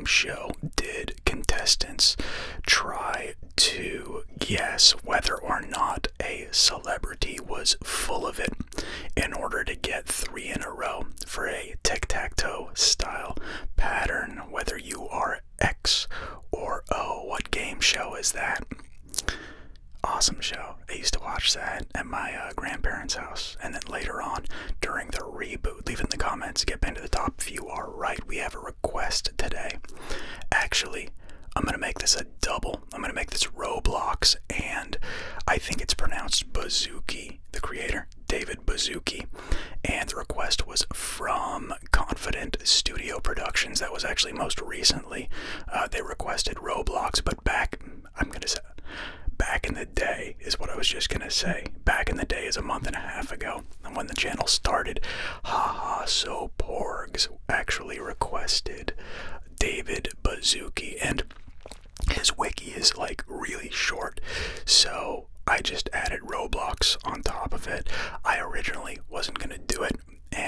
show did contestants try to guess whether or not a celebrity was full of it in order to get 3 in a row for a tic-tac-toe style pattern, whether you are X or O. What game show is that? Awesome show. I used to watch that at my grandparents' house, and then later on during the reboot. Leave it in the comments, get pinned to the top if you are right. We have a request today. Actually, I'm going to make this a double. I'm going to make this Roblox, and I think it's pronounced Baszucki, the creator, David Baszucki. And the request was from Confident Studio Productions. That was actually most recently. They requested Roblox, but back in the day is what I was just going to say. Back in the day is a month and a half ago. And when the channel started, So Porgs actually requested David Baszucki. And his wiki is like really short. So I just added Roblox on top of it. I originally wasn't going to do it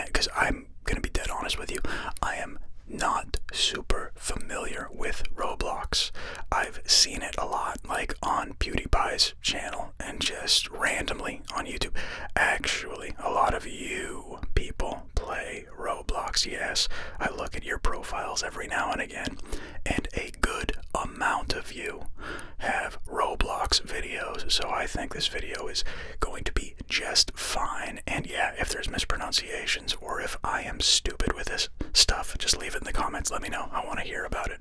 because I'm going to be dead honest with you. I am not super familiar with Roblox. I've seen it a lot, like on PewDiePie's channel and just randomly on YouTube. Actually, a lot of you people play Roblox. Yes, I look at your profiles every now and again, and a good amount of you have Roblox videos, so I think this video is going to be just fine. And yeah, if there's mispronunciations or if I am stupid with this stuff, just leave it in the comments. Let me know. I want to hear about it.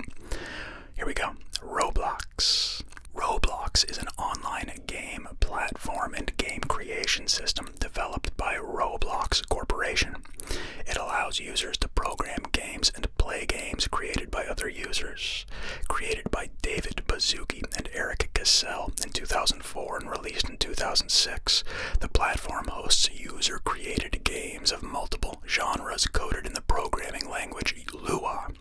Here we go. Roblox. Roblox is an online game platform and game creation system developed by Roblox Corporation. It allows users to program games and play games created by other users. Created by David Baszucki and Eric Cassell in 2004 and released in 2006, the platform hosts user-created games of multiple genres coded in the programming language Lua.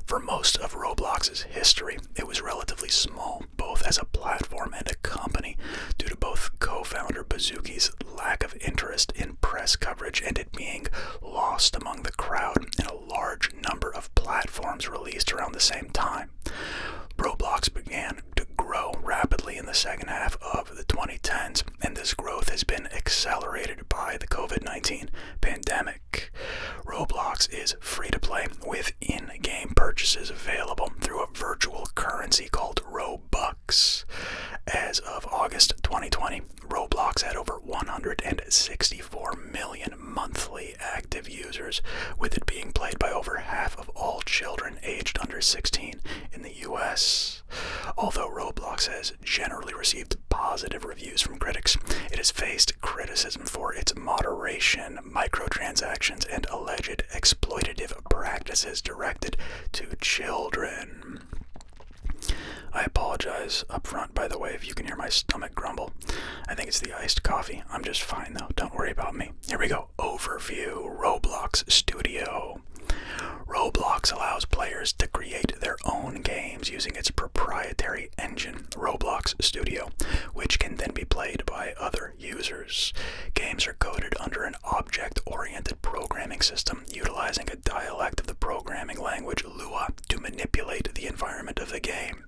For most of Roblox's history, it was relatively small, both as a platform and a company, due to both co-founder Baszucki's lack of interest in press coverage and it being lost among the crowd in a large number of platforms released around the same time. Roblox began to grow rapidly in the second half of the 2010s, and this growth has been accelerated by the COVID-19 pandemic. Roblox is free to play with in-game purchases available through a virtual currency called Robux. As of August 2020, Roblox had over 164 million monthly active users, with it being played by over half of all children aged under 16 in the US. Although Roblox has generally received positive reviews from critics, it has faced criticism for its moderation, microtransactions, and alleged exploitative practices directed to children. I apologize up front, by the way, if you can hear my stomach grumble. I think it's the iced coffee. I'm just fine, though. Don't worry about me. Here we go. Overview. Roblox Studio. Roblox allows players to create their own games using its proprietary engine, Roblox Studio, which can then be played by other users. Games are coded under an object-oriented programming system, utilizing a dialect of the programming language Lua to manipulate the environment of the game.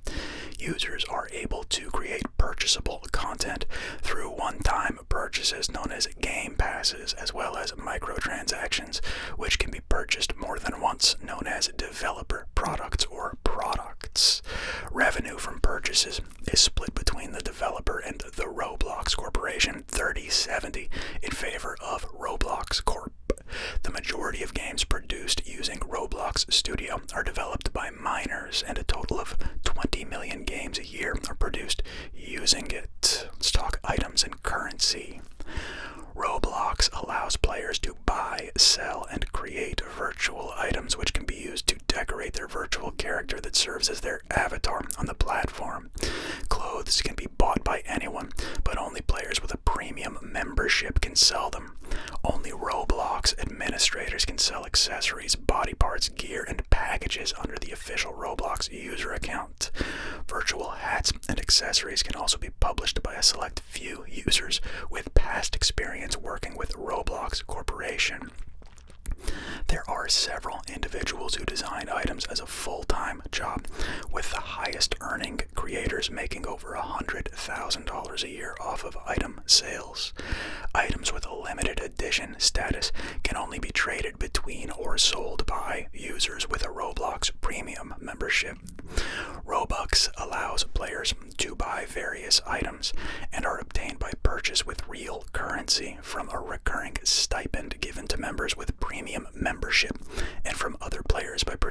Users are able to create purchasable content through one-time purchases known as game passes, as well as microtransactions, which can be purchased more than once, known as developer products or products. Revenue from purchases is split between the developer and the Roblox Corporation, 30-70, in favor of Roblox Corp. The majority of games produced using Roblox Studio are developed by minors, and a total of 20 million games a year are produced using it. Let's talk items and currency. Roblox allows players to buy, sell, and create virtual items which can be used to decorate their virtual character that serves as their avatar on the platform. Clothes can be bought by anyone, but only players with a premium membership can sell them. Only Roblox administrators can sell accessories, body parts, gear, and packages under the official Roblox user account. Virtual hats and accessories can also be published by a select few users with past experience working with Roblox Corporation. There are several individuals who design items as a full-time job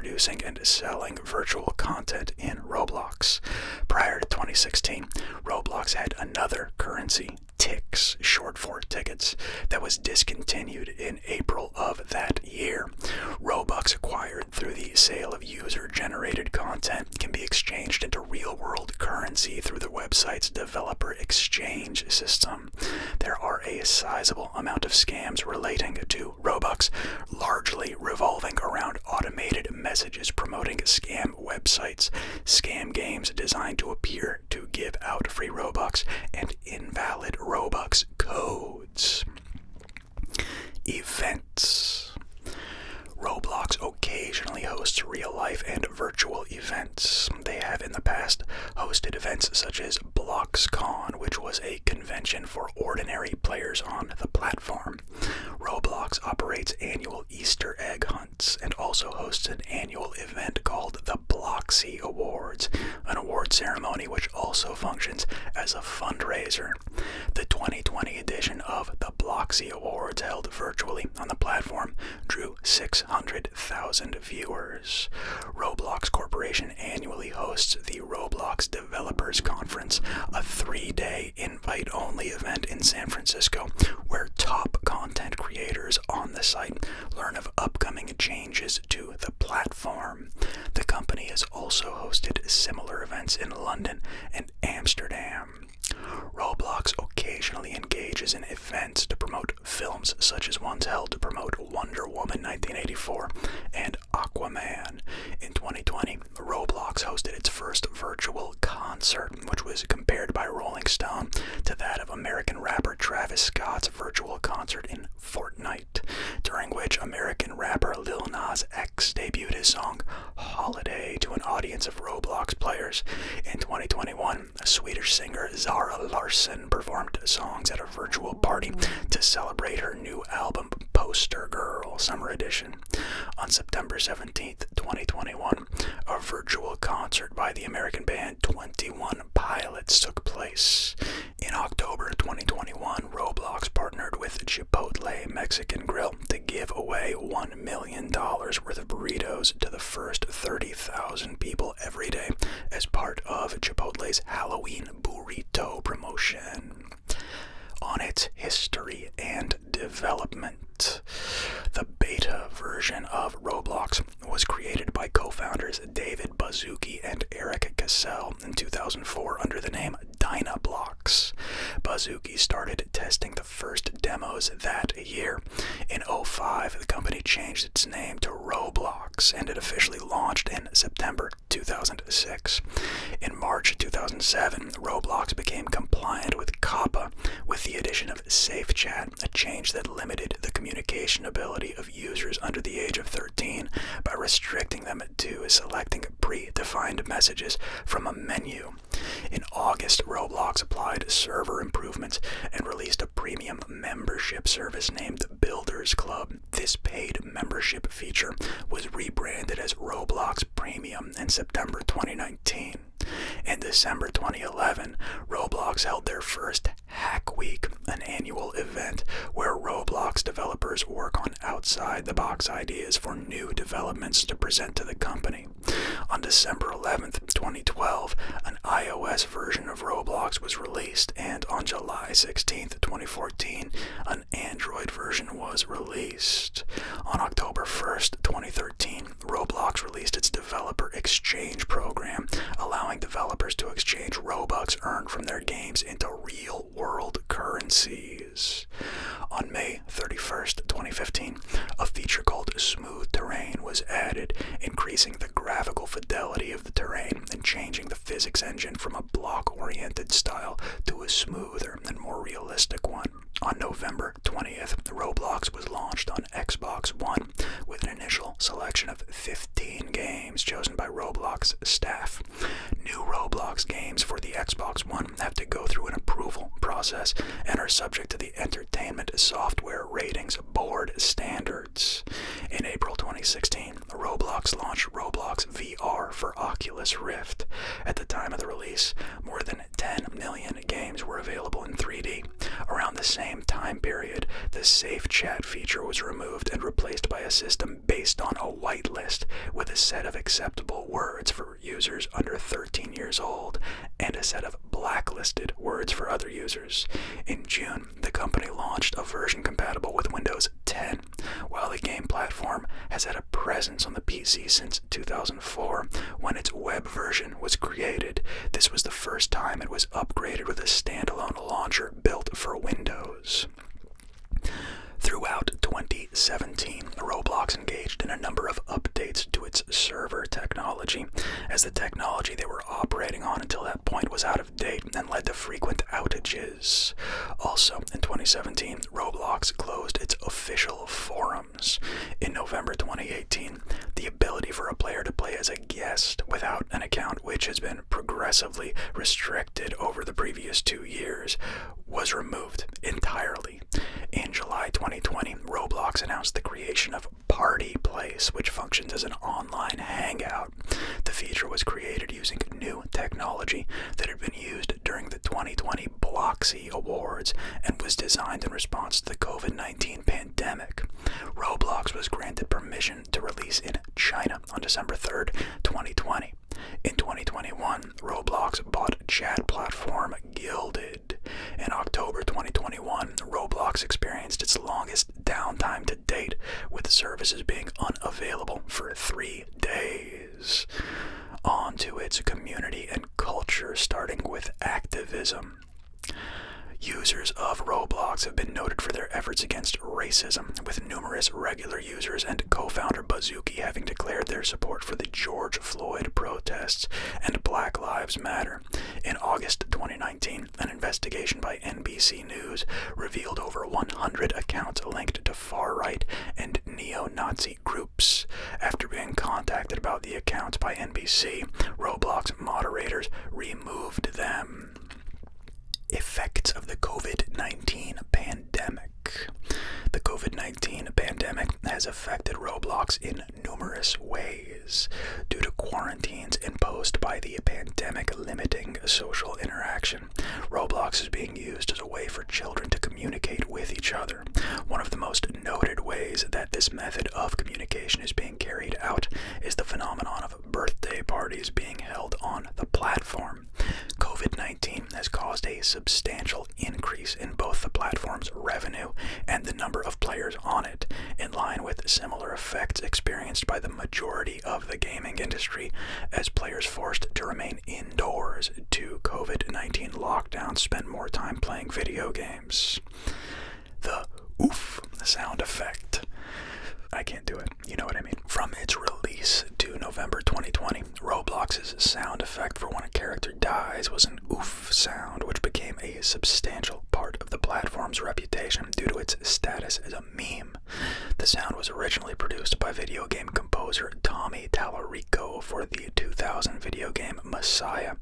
producing and selling virtual content in Roblox. Prior to 2016, Roblox had another currency, TICs, short for tickets, that was discontinued in April of that year. Robux acquired through the sale of user-generated content can be exchanged into real-world currency through the website's developer exchange system. There are a sizable amount of scams relating to Robux, largely revolving around automated messages promoting scam websites, scam games designed to appear to give out free Robux, and invalid Robux codes. Events. Roblox occasionally hosts real-life and virtual events. They have in the past hosted events such as BloxCon, which was a convention for ordinary players on the platform. Roblox operates annual Easter egg hunts and also hosts an annual event called the Bloxy Awards, an award ceremony which also functions as a fundraiser. The 2020 edition of the Bloxy Awards, held virtually on the platform, drew 600,000 viewers. Roblox Corporation annually hosts the Roblox Developers Conference, a 3-day invite-only event in San Francisco where top content creators on the site learn of upcoming changes to the platform. The company has also hosted similar events in London and Amsterdam. Roblox occasionally engages in events to promote films such as ones held to promote Wonder Woman 1984 and Aquaman. In 2020, Roblox hosted its first virtual concert, which was compared by Rolling Stone to that of American rapper Travis Scott's virtual concert in Fortnite, during which American rapper Lil Nas X debuted his song Holiday to an audience of Roblox players. In 2021, Swedish singer Zara Larsson performed songs at a virtual party to celebrate her new album Poster Girl Summer Edition. On September 17th, 2021, a virtual concert by the American band 21 Pilots took place. In October 2021, Roblox partnered with Chipotle Mexican Grill to give away $1 million worth of burritos to the first 30,000 people every day as part of Chipotle's Halloween burrito promotion. On its history and development, the beta version of Roblox was created by co-founders Dave Baszucki and Eric Cassell in 2004 under the name Dynablocks. Baszucki started testing the first demos that year. In 2005, the company changed its name to Roblox, and it officially launched in September 2006. In March 2007, Roblox became compliant with COPPA with the addition of Safe Chat, a change that limited the communication ability of users under the age of 13 by restricting them to selecting predefined messages from a menu. In August, Roblox applied server improvements and released a premium membership service named Builders Club. This paid membership feature was rebranded as Roblox Premium in September 2019. In December 2011, Roblox held their first Hack Week, an annual event where Roblox developers work on outside-the-box ideas for new developments to present to the company. On December 11th, 2012, an iOS version of Roblox was released, and on July 16th, 2014, an Android version was released. On October 1st, 2013, Roblox released its developer exchange program, allowing developers to exchange Robux earned from their games into real-world currencies. On May 31st, 2015, a feature called Smooth Terrain was added, increasing the graphical fidelity of the terrain and changing the physics engine from a block-oriented style to a smoother and more realistic one. On November 20th, Roblox was launched on Xbox One with an initial selection of 15 games chosen by Roblox staff. New Roblox games for the Xbox One have to go through an approval process and are subject to the Entertainment Software Ratings Board standards. In April 2016, Roblox launched Roblox VR for Oculus Rift. At the time of the release, more than 10 million games were available in 3D. Around the same time period, the safe chat feature was removed and replaced by a system based on a whitelist with a set of acceptable words for users under 13 years old and a set of blacklisted words for other users. In June, the company launched a version compatible with Windows 10. While the game platform has had a presence on the PC since 2004, when its web version was created, this was the first time it was upgraded with a standalone launcher built for Windows. Throughout 2017, Roblox engaged in a number of updates to its server technology, as the technology they were operating on until that point was out of date and led to frequent outages. Also, in 2017, Roblox closed its official forums. In November 2018, the ability for a player to play as a guest without an account, which has been progressively restricted over the previous 2 years, was removed entirely. In July 2020, Roblox announced the creation of Party Place, which functions as an online hangout. The feature was created using new technology that had been used during the 2020 Bloxy Awards and was designed in response to the COVID-19 pandemic. Roblox was granted permission to release in China on December 3rd, 2020. In 2021, Roblox bought chat platform Gilded. In October 2021, Roblox experienced its longest downtime to date, with services being unavailable for 3 days. On to its community and culture, starting with activism. Users of Roblox have been noted for their efforts against racism, with numerous regular users and co-founder Baszucki having declared their support for the George Floyd protests and Black Lives Matter. In August 2019, an investigation by NBC News revealed over 100 accounts linked to far-right and neo-Nazi groups. After being contacted about the accounts by NBC, Roblox moderators removed them. Effects of the COVID-19 pandemic. The COVID-19 pandemic has affected Roblox in numerous ways. Due to quarantines imposed by the pandemic limiting social interaction, Roblox is being used as a way for children to communicate with each other. One of the most noted ways that this method of communication is being carried out is the phenomenon of birthday parties being held on the platform. COVID-19 has caused a substantial increase in both the platform's revenue and the number of players on it, in line with similar effects experienced by the majority of the gaming industry, as players forced to remain indoors due to COVID-19 lockdowns spend more time playing video games. The oof sound effect. I can't do it. You know what I mean. From its release to November 2020, Roblox's sound effect for when a character dies was an oof sound, which became a substantial part of the platform's reputation due to its status as a meme. The sound was originally produced by video game composer Tommy Tallarico for the 2000 video game Messiah,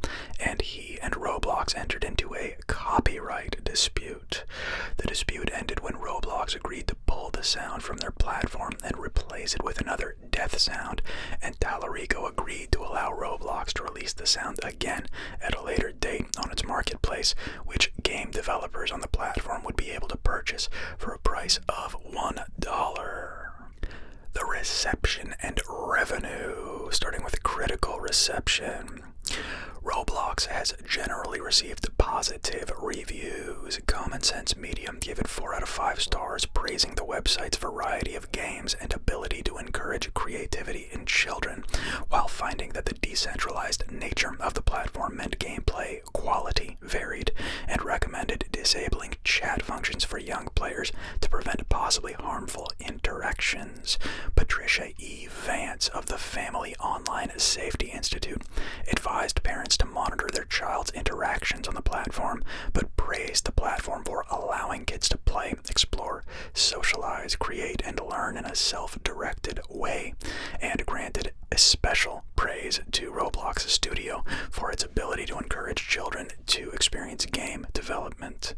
and he and Roblox entered into a copyright dispute. The dispute ended when Roblox agreed to pull the sound from their platform and replace it with another death sound, and Tallarico agreed to allow Roblox to release the sound again at a later date on its marketplace, which game developers on the platform would be able to purchase for a price of $1. The reception and revenue, starting with critical reception. Roblox has generally received positive reviews. Common Sense Media gave it 4 out of 5 stars, praising the website's variety of games and ability to encourage creativity in children, while finding that the decentralized nature of the platform meant gameplay quality varied, and recommended disabling chat functions for young players to prevent possibly harmful interactions. Patricia E. Vance of the Family Online Safety Institute advised parents to monitor their child's interactions on the platform, but praised the platform for allowing kids to play, explore, socialize, create, and learn in a self-directed way, and granted special praise to Roblox Studio for its ability to encourage children to experience game development.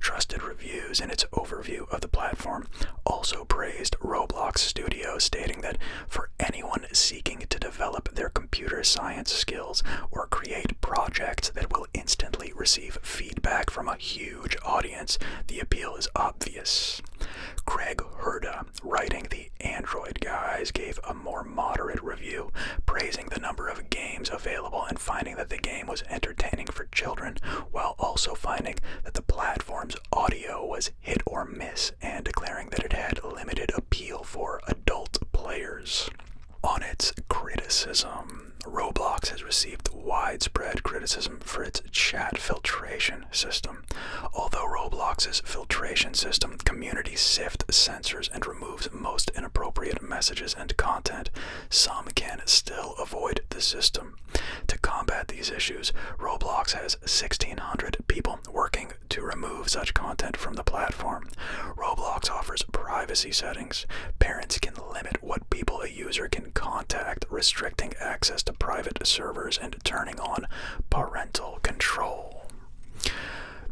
Trusted reviews in its overview of the platform also praised Roblox Studio, stating that for anyone seeking to develop their computer science skills or create projects that will instantly receive performance, the appeal is obvious. Craig Hurda, writing The Android Guys, gave a more moderate review, praising the number of games available and finding that the game was entertaining for children, while also finding that the platform's audio was hit or miss and declaring that it had limited appeal for adult players. On its criticism, Roblox has received widespread criticism for its chat filtration system. Although Roblox's filtration system community sift censors and removes most inappropriate messages and content, some can still avoid the system. To combat these issues, Roblox has 1,600 people working to remove such content from the platform. Roblox offers privacy settings. Parents can limit what people a user can contact, restricting access to private servers and turning on parental control.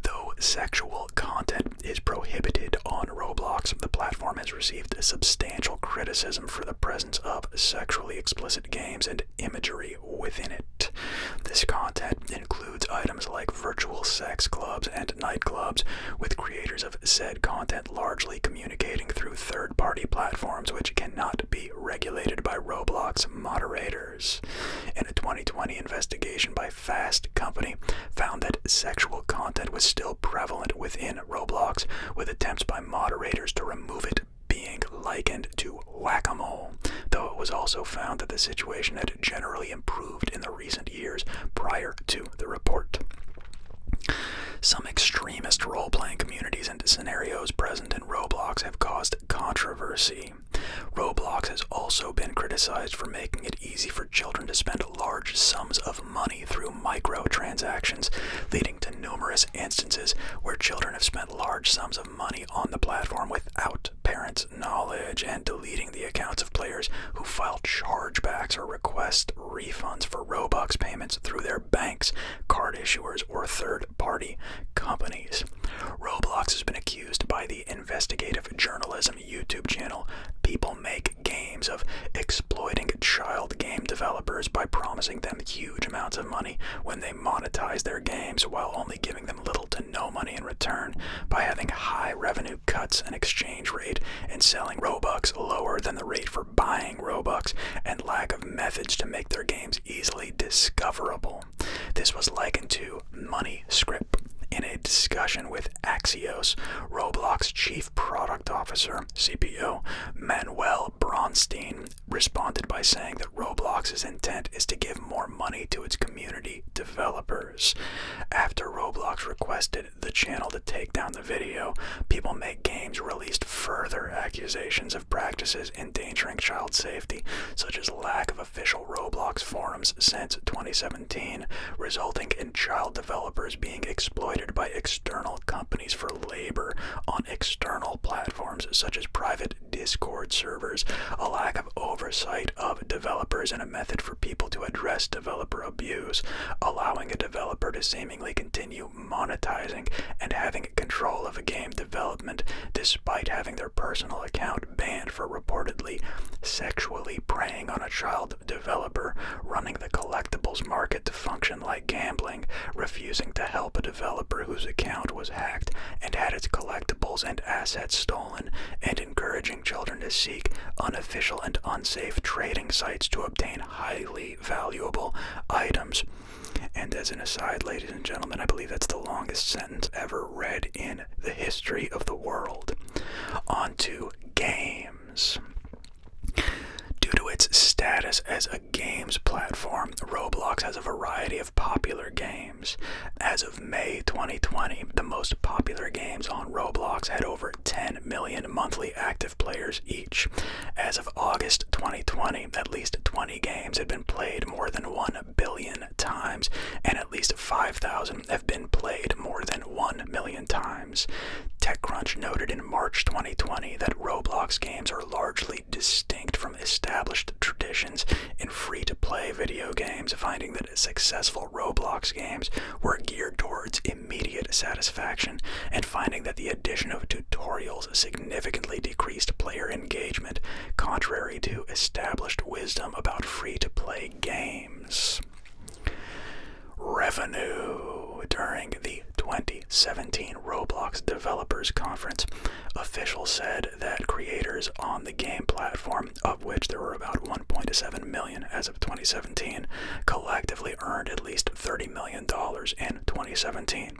Though sexual content is prohibited on Roblox, the platform has received substantial criticism for the presence of sexually explicit games and imagery within it. This content includes items like virtual sex clubs and nightclubs, with creators of said content largely communicating through third-party platforms which cannot be regulated by Roblox moderators. In a 2020 investigation by Fast Company, found that sexual content was still prevalent within Roblox, with attempts by moderators to remove it being likened to whack-a-mole, though it was also found that the situation had generally improved in the recent years prior to the report. Some extremist role-playing communities and scenarios present in Roblox have caused controversy. Roblox has also been criticized for making it easy for children to spend large sums of money through microtransactions, leading to numerous instances where children have spent large sums of money on the platform without parents' knowledge, and deleting the accounts of players who file chargebacks or request refunds for Robux payments through their banks, card issuers, or third-party companies. Roblox has been accused by the investigative journalism YouTube channel People Make Games of exploiting child game developers by promising them huge amounts of money when they monetize their games, while only giving them little to no money in return, by having high revenue cuts and exchange rate and selling Robux lower than the rate for buying Robux, and lack of methods to make their games easily discoverable. This was likened to money script. In a discussion with Axios, Roblox Chief Product Officer, CPO, Manuel Bronstein, responded by saying that Roblox's intent is to give more money to its community developers. After Roblox requested the channel to take down the video, People Make Games released further accusations of practices endangering child safety, such as lack of official Roblox forums since 2017, resulting in child developers being exploited by external companies for labor on external platforms such as private Discord servers, a lack of oversight of developers, and a method for people to address developer abuse, allowing a developer to seemingly continue monetizing and having control of a game development despite having their personal account banned for reportedly sexually preying on a child developer, running the collectibles market to function like gambling, refusing to help a developer whose account was hacked and had its collectibles and assets stolen, and encouraging children to seek unofficial and unsafe trading sites to obtain highly valuable items. And as an aside, ladies and gentlemen, I believe that's the longest sentence ever read in the history of the world. On to games. Due to its status as a games platform, Roblox has a variety of popular games. As of May 2020, the most popular games on Roblox had over 10 million monthly active players each. As of August 2020, at least 20 games had been played more than 1 billion times, and at least 5,000 have been played more than 1 million times. TechCrunch noted in March 2020 that Roblox games are largely distinct from established traditions in free-to-play video games, finding that successful Roblox games were geared towards immediate satisfaction, and finding that the addition of tutorials significantly decreased player engagement, contrary to established wisdom about free-to-play games. Revenue. During the 2017 Roblox Developers Conference. Officials said that creators on the game platform, of which there were about 1.7 million as of 2017, collectively earned at least $30 million in 2017.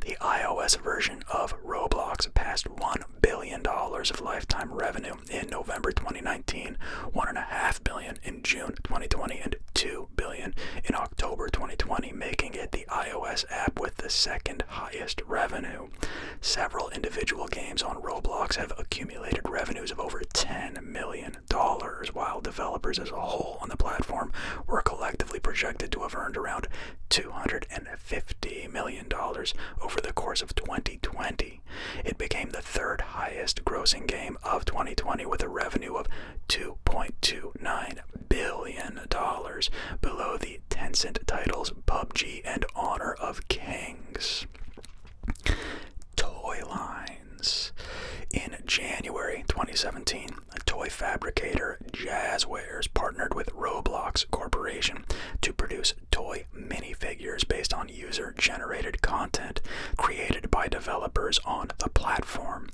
The iOS version of Roblox passed $1 billion of lifetime revenue in November 2019, $1.5 billion in June 2020, and $2 billion in October 2020, making it the iOS app with the second highest revenue. Several individual games on Roblox have accumulated revenues of over $10 million, while developers as a whole on the platform were collectively projected to have earned around $250 million over the course of 2020. It became the third highest grossing game of 2020 with a revenue of $2.29 billion, below the Tencent titles PUBG and Honor of Kings. Toy lines. In January 2017, toy fabricator Jazzwares partnered with Roblox Corporation to produce toy minifigures based on user-generated content created by developers on the platform.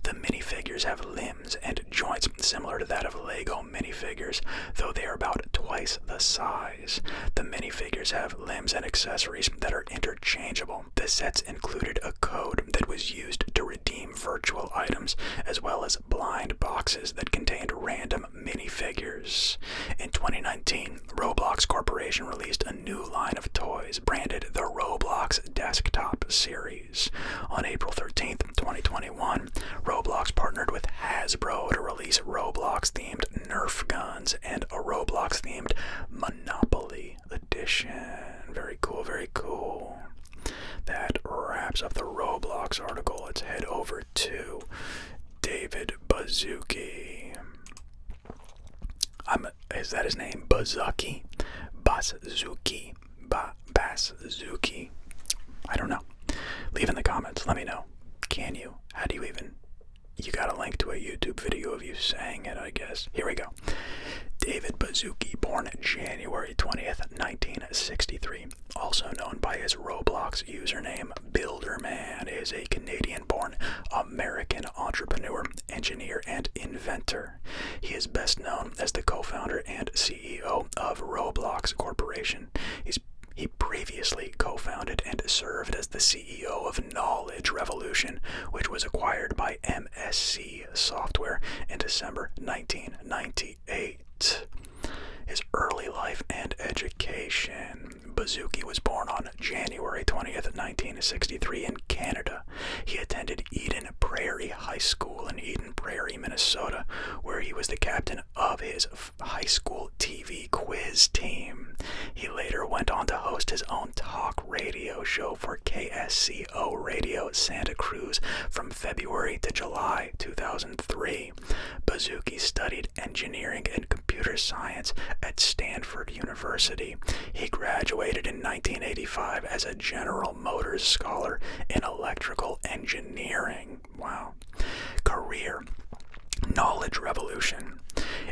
The minifigures have limbs and joints similar to that of Lego minifigures, though they are about twice the size. The minifigures have limbs and accessories that are interchangeable. The sets included a code that was used to redeem virtual items, as well as blind boxes that contained random minifigures. In 2019, Roblox Corporation released a new line of toys branded the Roblox Desktop Series. On April 13th, 2021, Roblox partnered with Hasbro to release Roblox-themed Nerf guns and a Roblox-themed Monopoly edition. Very cool, very cool. That wraps up the Roblox article. Let's head over to David Baszucki. Is that his name? Baszucki? Baszucki? Baszucki? I don't know. Leave in the comments. Let me know. Can you? How do you even? You got a link to a YouTube video of you saying it, I guess. Here we go. David Baszucki, born January 20th, 1963, also known by his Roblox username Builderman, is a Canadian-born American entrepreneur, engineer, and inventor. He is best known as the co-founder and CEO of Roblox Corporation. He previously co-founded and served as the CEO of Knowledge Revolution, which was acquired by MSC Software in December 1998. His early life and education. Baszucki was born on January 20th, 1963 in Canada. He attended Eden Prairie High School in Eden Prairie, Minnesota, where he was the captain of his high school TV quiz team. He later went on to host his own talk radio show for KSCO Radio Santa Cruz from February to July 2003. Baszucki studied engineering and computer science at Stanford University. He graduated in 1985 as a General Motors Scholar in electrical engineering. Wow. Career. Knowledge Revolution.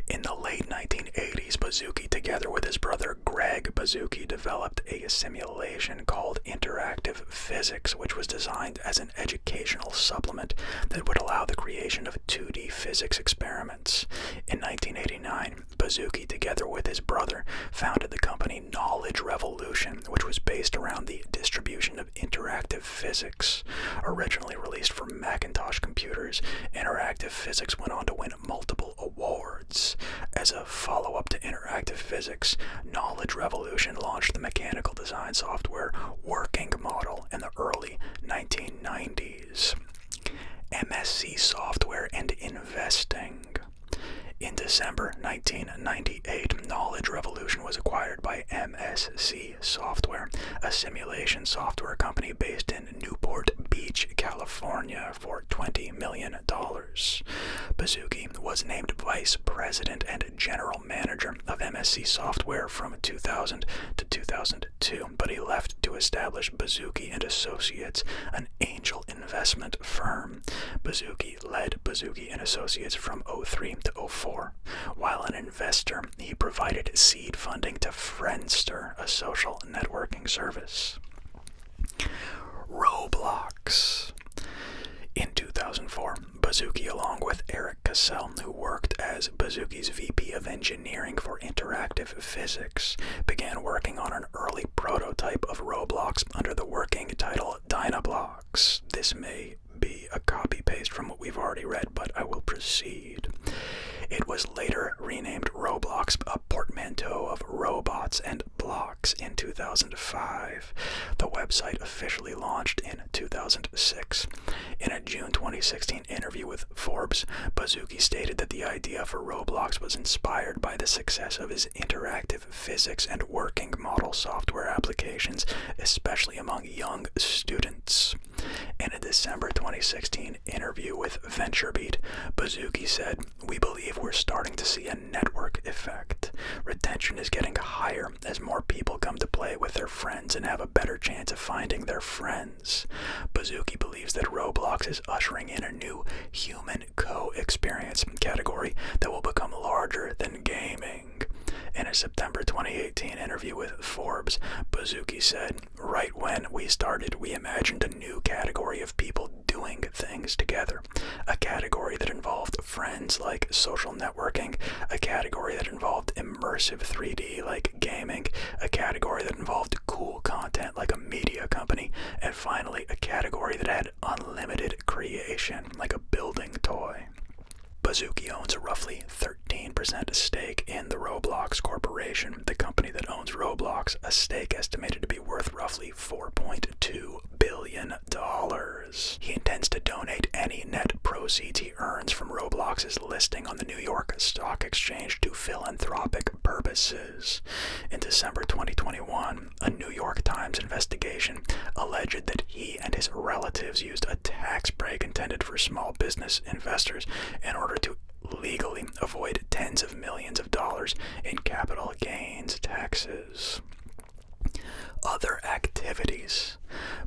In the late 1980s, Baszucki, together with his brother Greg Baszucki, developed a simulation called Interactive Physics, which was designed as an educational supplement that would allow the creation of 2D physics experiments. In 1989, Baszucki, together with his brother, founded the company Knowledge Revolution, which was based around the distribution of interactive physics. Originally released for Macintosh computers, Interactive Physics went on to win multiple awards. As a follow-up to Interactive Physics, Knowledge Revolution launched the mechanical design software Working Model in the early 1990s. MSC Software and Investing. In December 1998, Knowledge Revolution was acquired by MSC Software, a simulation software company based in Newport Beach, California, for $20 million. Baszucki was named Vice President and General Manager of MSC Software from 2000 to 2002, but he left to establish Baszucki and Associates, an angel investment firm. Baszucki led Baszucki and Associates from 03 to 04. While an investor, he provided seed funding to Friendster, a social networking service. Roblox. In 2004, Baszucki, along with Eric Cassell, who worked as Baszucki's VP of Engineering for Interactive Physics, began working on an early prototype of Roblox under the working title Dynablocks. This may be a copy-paste from what we've already read, but I will proceed. It was later renamed Roblox, a portmanteau of robots and blocks, in 2005. The website officially launched in 2006. In a June 2016 interview with Forbes, Baszucki stated that the idea for Roblox was inspired by the success of his interactive physics and working model software applications, especially among young students. In a December 2016 interview with VentureBeat, Baszucki said, "We believe we're starting to see a network effect. Retention is getting higher as more people come to play with their friends and have a better chance of finding their friends." Baszucki believes that Roblox is ushering in a new human co-experience category that will become larger than gaming. In a September 2018 interview with Forbes, Baszucki said, "Right when we started, we imagined a new category of people doing things together. A category that involved friends like social networking, a category that involved immersive 3D like gaming, a category that involved cool content like a media company, and finally a category that had unlimited creation like a building toy." Baszucki owns a roughly 13% stake in the Roblox Corporation, the company that owns Roblox, a stake estimated to be worth roughly $4.2 billion. He intends to donate any net proceeds he earns from Roblox's listing on the New York Stock Exchange to philanthropic purposes. In December 2021, a New York Times investigation alleged that he and his relatives used a tax break intended for small business investors in order to legally avoid tens of millions of dollars in capital gains taxes. Other activities.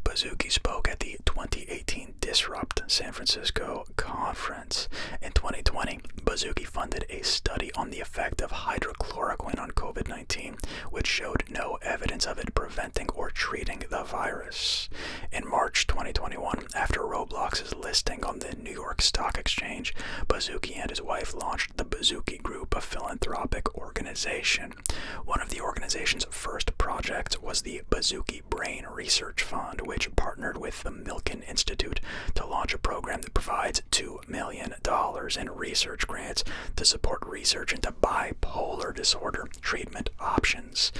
Baszucki spoke at the 2018 Disrupt San Francisco conference. In 2020, Baszucki funded a study on the effect of hydrochloroquine on COVID-19, which showed no evidence of it preventing or treating the virus. In March 2021, after Roblox's listing on the New York Stock Exchange, Baszucki and his wife launched the Baszucki Group, a philanthropic organization. One of the organization's first projects was the Baszucki Brain Research Fund, which partnered with the Milken Institute to launch a program that provides $2 million in research grants to support research into bipolar disorder treatment options.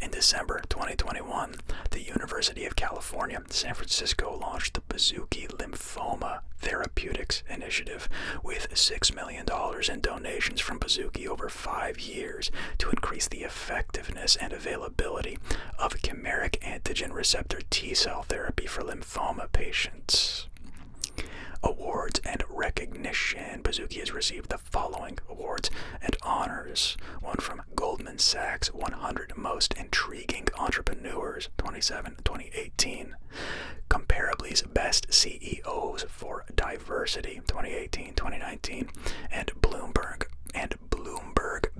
In December 2021, the University of California, San Francisco launched the Baszucki Lymphoma Therapeutics Initiative with $6 million in donations from Baszucki over 5 years to increase the effectiveness and availability of chimeric antigen receptor T-cell therapy for lymphoma patients. Awards and recognition. Baszucki has received the following awards and honors. One from Goldman Sachs 100 Most Intriguing Entrepreneurs 2018. Comparably's Best CEOs for Diversity 2018-2019, and Bloomberg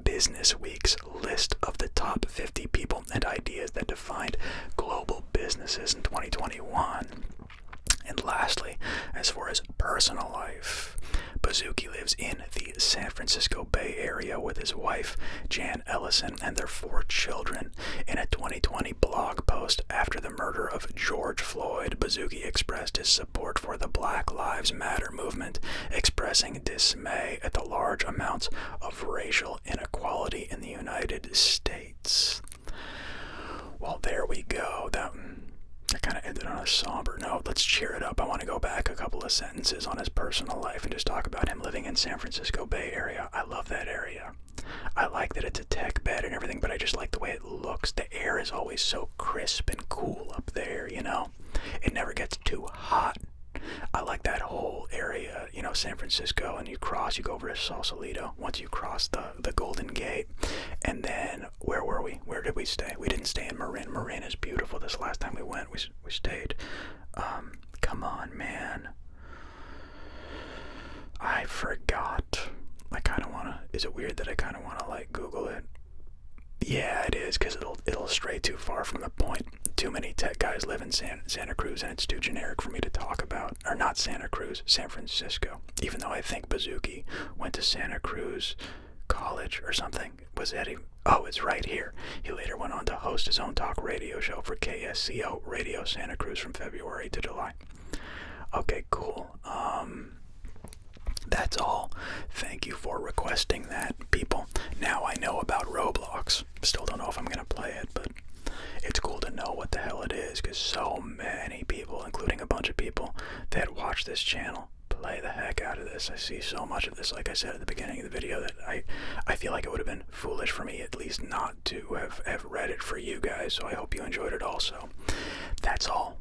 Business Week's list of the top 50 people and ideas that defined global businesses in 2021. And lastly, as far as personal life, Baszucki lives in the San Francisco Bay Area with his wife, Jan Ellison, and their 4 children. In a 2020 blog post after the murder of George Floyd, Baszucki expressed his support for the Black Lives Matter movement, expressing dismay at the large amounts of racial inequality in the United States. Well, there we go. That kind of ended on a somber note. Let's cheer it up. I want to go back a couple of sentences on his personal life and just talk about him living in San Francisco Bay Area. I love that area. I like that it's a tech bed and everything, but I just like the way it looks. The air is always so crisp and cool up there, you know? It never gets too hot. I like that whole area, you know, San Francisco, and you go over to Sausalito once you cross the Golden Gate. And then, where were we? Where did we stay? We didn't stay in Marin. Marin is beautiful. This last time we went, we stayed. Come on, man. I forgot. I kind of want to, is it weird that I kind of want to, like, Google it? Yeah, it is, because it'll stray too far from the point. too many tech guys live in Santa Cruz, and it's too generic for me to talk about. Or not Santa Cruz, San Francisco. Even though I think Baszucki went to Santa Cruz College or something. Was that even? Oh, it's right here. He later went on to host his own talk radio show for KSCO Radio Santa Cruz from February to July. Okay, cool. That's all. Thank you for requesting that, people. Now I know about Roblox. Still don't know if I'm going to play it, but it's cool to know what the hell it is, because so many people, including a bunch of people that watch this channel, play the heck out of this. I see so much of this, like I said at the beginning of the video, that I feel like it would have been foolish for me at least not to have read it for you guys, so I hope you enjoyed it also. That's all.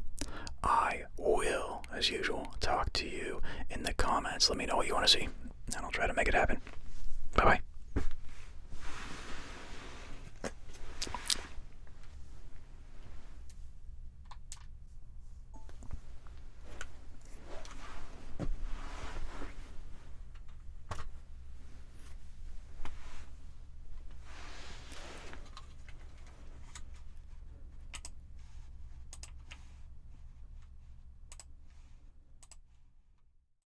I will, as usual, talk to you in the comments. Let me know what you want to see, and I'll try to make it happen. Bye-bye.